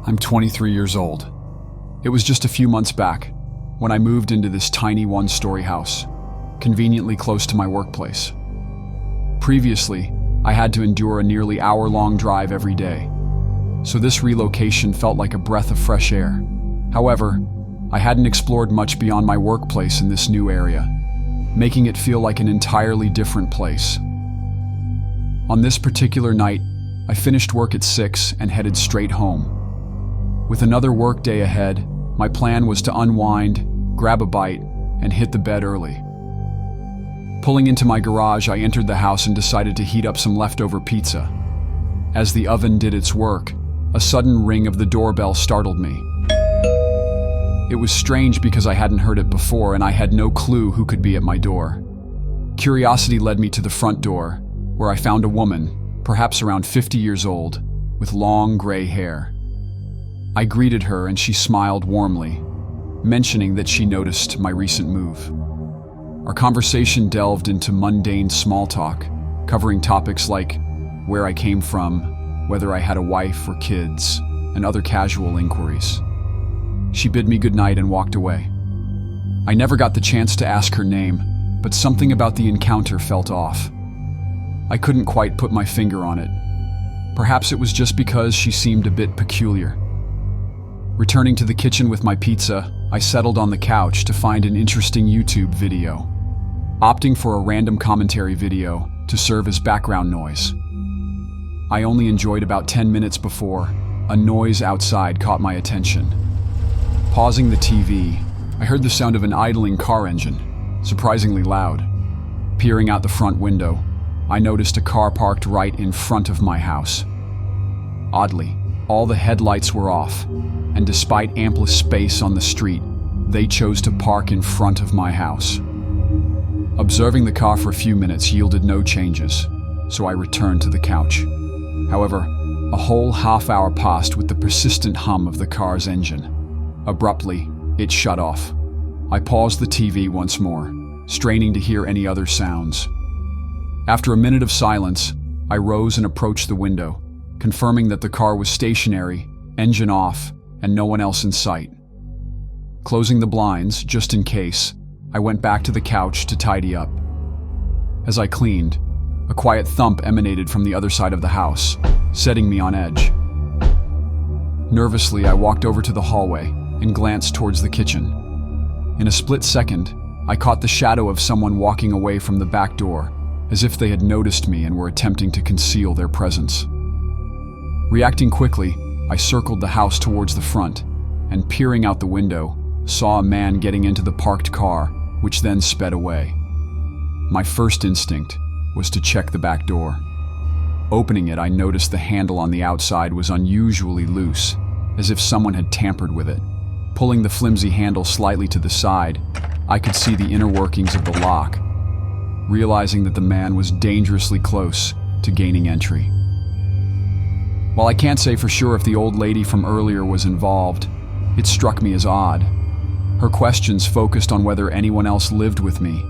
I'm 23 years old. It was just a few months back when I moved into this tiny one-story house, conveniently close to my workplace. Previously, I had to endure a nearly hour-long drive every day, so this relocation felt like a breath of fresh air. However, I hadn't explored much beyond my workplace in this new area, making it feel like an entirely different place. On this particular night, I finished work at 6 and headed straight home. With another work day ahead, my plan was to unwind, grab a bite, and hit the bed early. Pulling into my garage, I entered the house and decided to heat up some leftover pizza. As the oven did its work, a sudden ring of the doorbell startled me. It was strange because I hadn't heard it before and I had no clue who could be at my door. Curiosity led me to the front door, where I found a woman, perhaps around 50 years old, with long gray hair. I greeted her and she smiled warmly, mentioning that she noticed my recent move. Our conversation delved into mundane small talk, covering topics like where I came from, whether I had a wife or kids, and other casual inquiries. She bid me goodnight and walked away. I never got the chance to ask her name, but something about the encounter felt off. I couldn't quite put my finger on it. Perhaps it was just because she seemed a bit peculiar. Returning to the kitchen with my pizza, I settled on the couch to find an interesting YouTube video, opting for a random commentary video to serve as background noise. I only enjoyed about 10 minutes before a noise outside caught my attention. Pausing the TV, I heard the sound of an idling car engine, surprisingly loud. Peering out the front window, I noticed a car parked right in front of my house. Oddly, all the headlights were off, and despite ample space on the street, they chose to park in front of my house. Observing the car for a few minutes yielded no changes, so I returned to the couch. However, a whole half hour passed with the persistent hum of the car's engine. Abruptly, it shut off. I paused the TV once more, straining to hear any other sounds. After a minute of silence, I rose and approached the window, confirming that the car was stationary, engine off, and no one else in sight. Closing the blinds, just in case, I went back to the couch to tidy up. As I cleaned, a quiet thump emanated from the other side of the house, setting me on edge. Nervously, I walked over to the hallway and glanced towards the kitchen. In a split second, I caught the shadow of someone walking away from the back door, as if they had noticed me and were attempting to conceal their presence. Reacting quickly, I circled the house towards the front, and peering out the window, saw a man getting into the parked car, which then sped away. My first instinct was to check the back door. Opening it, I noticed the handle on the outside was unusually loose, as if someone had tampered with it. Pulling the flimsy handle slightly to the side, I could see the inner workings of the lock, realizing that the man was dangerously close to gaining entry. While I can't say for sure if the old lady from earlier was involved, it struck me as odd. Her questions focused on whether anyone else lived with me,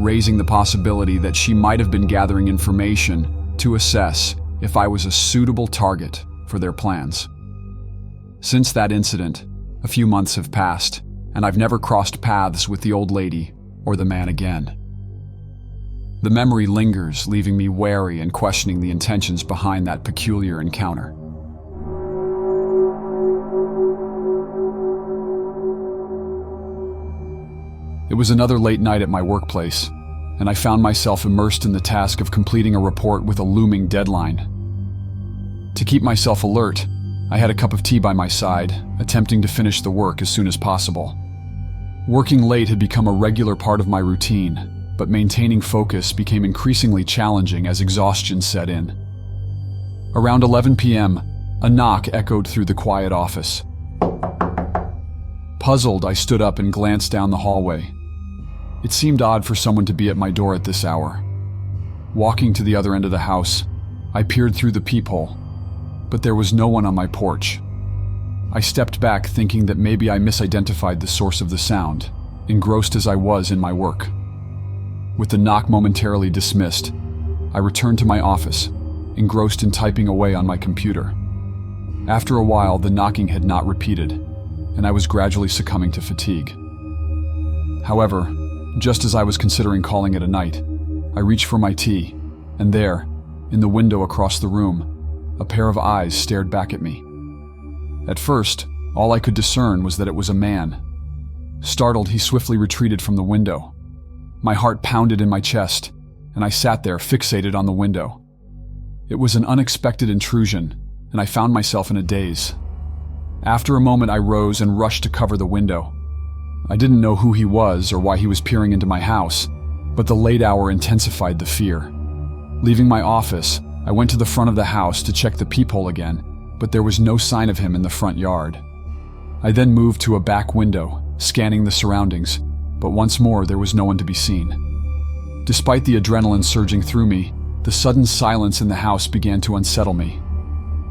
raising the possibility that she might have been gathering information to assess if I was a suitable target for their plans. Since that incident, a few months have passed, and I've never crossed paths with the old lady or the man again. The memory lingers, leaving me wary and questioning the intentions behind that peculiar encounter. It was another late night at my workplace, and I found myself immersed in the task of completing a report with a looming deadline. To keep myself alert, I had a cup of tea by my side, attempting to finish the work as soon as possible. Working late had become a regular part of my routine, but maintaining focus became increasingly challenging as exhaustion set in. Around 11 p.m., a knock echoed through the quiet office. Puzzled, I stood up and glanced down the hallway. It seemed odd for someone to be at my door at this hour. Walking to the other end of the house, I peered through the peephole, but there was no one on my porch. I stepped back, thinking that maybe I misidentified the source of the sound, engrossed as I was in my work. With the knock momentarily dismissed, I returned to my office, engrossed in typing away on my computer. After a while, the knocking had not repeated, and I was gradually succumbing to fatigue. However, just as I was considering calling it a night, I reached for my tea, and there, in the window across the room, a pair of eyes stared back at me. At first, all I could discern was that it was a man. Startled, he swiftly retreated from the window. My heart pounded in my chest, and I sat there fixated on the window. It was an unexpected intrusion, and I found myself in a daze. After a moment, I rose and rushed to cover the window. I didn't know who he was or why he was peering into my house, but the late hour intensified the fear. Leaving my office, I went to the front of the house to check the peephole again, but there was no sign of him in the front yard. I then moved to a back window, scanning the surroundings, but once more there was no one to be seen. Despite the adrenaline surging through me, the sudden silence in the house began to unsettle me.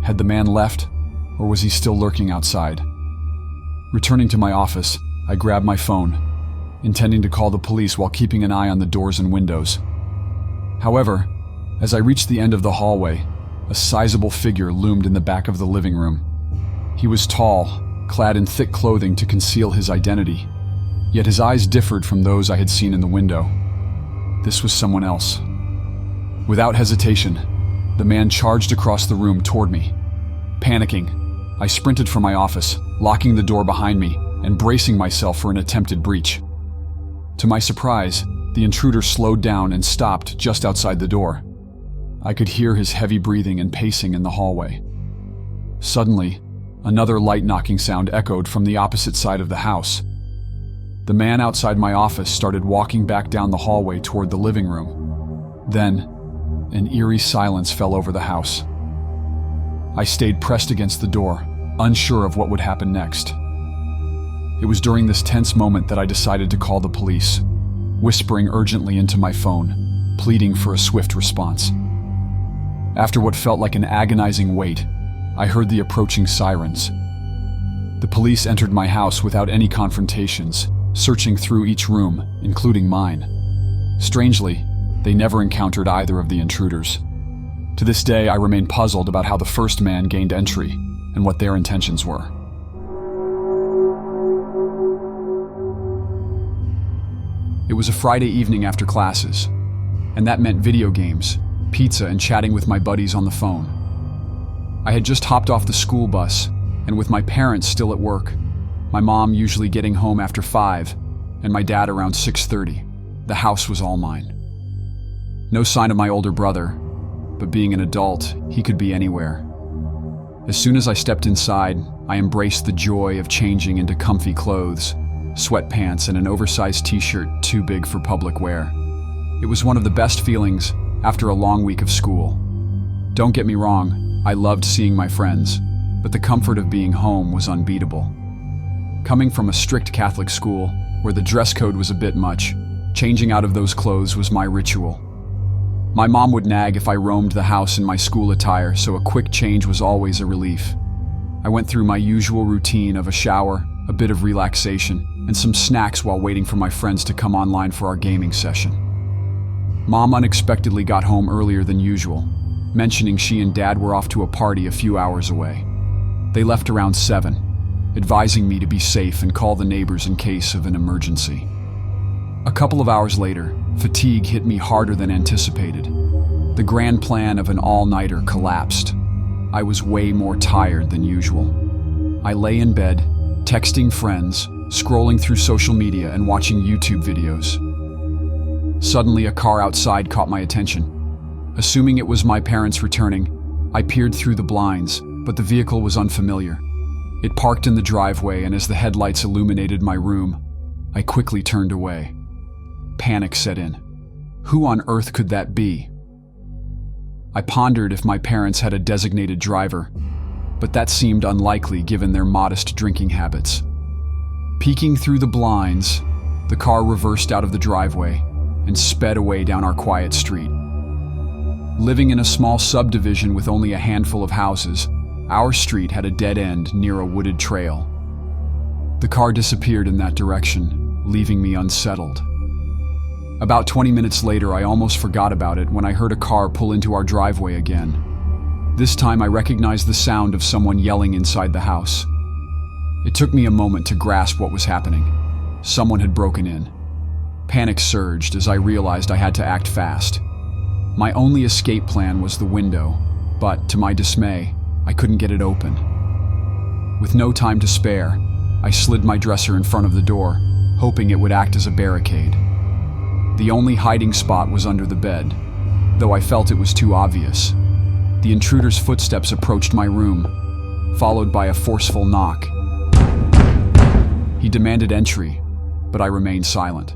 Had the man left, or was he still lurking outside? Returning to my office, I grabbed my phone, intending to call the police while keeping an eye on the doors and windows. However, as I reached the end of the hallway, a sizable figure loomed in the back of the living room. He was tall, clad in thick clothing to conceal his identity, yet his eyes differed from those I had seen in the window. This was someone else. Without hesitation, the man charged across the room toward me. Panicking, I sprinted from my office, locking the door behind me and bracing myself for an attempted breach. To my surprise, the intruder slowed down and stopped just outside the door. I could hear his heavy breathing and pacing in the hallway. Suddenly, another light knocking sound echoed from the opposite side of the house. The man outside my office started walking back down the hallway toward the living room. Then, an eerie silence fell over the house. I stayed pressed against the door, unsure of what would happen next. It was during this tense moment that I decided to call the police, whispering urgently into my phone, pleading for a swift response. After what felt like an agonizing wait, I heard the approaching sirens. The police entered my house without any confrontations, searching through each room, including mine. Strangely, they never encountered either of the intruders. To this day, I remain puzzled about how the first man gained entry and what their intentions were. It was a Friday evening after classes, and that meant video games, pizza, and chatting with my buddies on the phone. I had just hopped off the school bus, and with my parents still at work, my mom usually getting home after 5, and my dad around 6:30, the house was all mine. No sign of my older brother, but being an adult, he could be anywhere. As soon as I stepped inside, I embraced the joy of changing into comfy clothes, sweatpants, and an oversized t-shirt too big for public wear. It was one of the best feelings after a long week of school. Don't get me wrong, I loved seeing my friends, but the comfort of being home was unbeatable. Coming from a strict Catholic school, where the dress code was a bit much, changing out of those clothes was my ritual. My mom would nag if I roamed the house in my school attire, so a quick change was always a relief. I went through my usual routine of a shower, a bit of relaxation, and some snacks while waiting for my friends to come online for our gaming session. Mom unexpectedly got home earlier than usual, mentioning she and Dad were off to a party a few hours away. They left around 7, advising me to be safe and call the neighbors in case of an emergency. A couple of hours later, fatigue hit me harder than anticipated. The grand plan of an all-nighter collapsed. I was way more tired than usual. I lay in bed, texting friends, scrolling through social media and watching YouTube videos. Suddenly, a car outside caught my attention. Assuming it was my parents returning, I peered through the blinds, but the vehicle was unfamiliar. It parked in the driveway, and as the headlights illuminated my room, I quickly turned away. Panic set in. Who on earth could that be? I pondered if my parents had a designated driver, but that seemed unlikely given their modest drinking habits. Peeking through the blinds, the car reversed out of the driveway and sped away down our quiet street. Living in a small subdivision with only a handful of houses, our street had a dead end near a wooded trail. The car disappeared in that direction, leaving me unsettled. About 20 minutes later, I almost forgot about it when I heard a car pull into our driveway again. This time I recognized the sound of someone yelling inside the house. It took me a moment to grasp what was happening. Someone had broken in. Panic surged as I realized I had to act fast. My only escape plan was the window, but to my dismay, I couldn't get it open. With no time to spare, I slid my dresser in front of the door, hoping it would act as a barricade. The only hiding spot was under the bed, though I felt it was too obvious. The intruder's footsteps approached my room, followed by a forceful knock. He demanded entry, but I remained silent.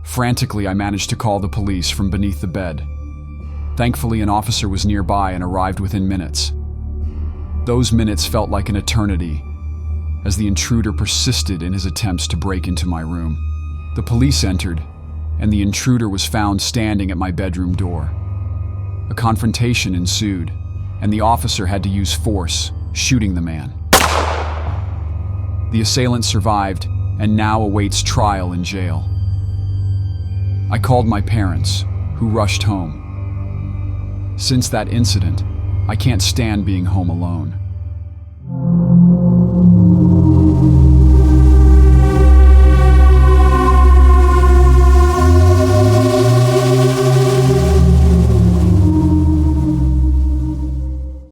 Frantically, I managed to call the police from beneath the bed. Thankfully, an officer was nearby and arrived within minutes. Those minutes felt like an eternity, as the intruder persisted in his attempts to break into my room. The police entered, and the intruder was found standing at my bedroom door. A confrontation ensued, and the officer had to use force, shooting the man. The assailant survived and now awaits trial in jail. I called my parents, who rushed home. Since that incident, I can't stand being home alone.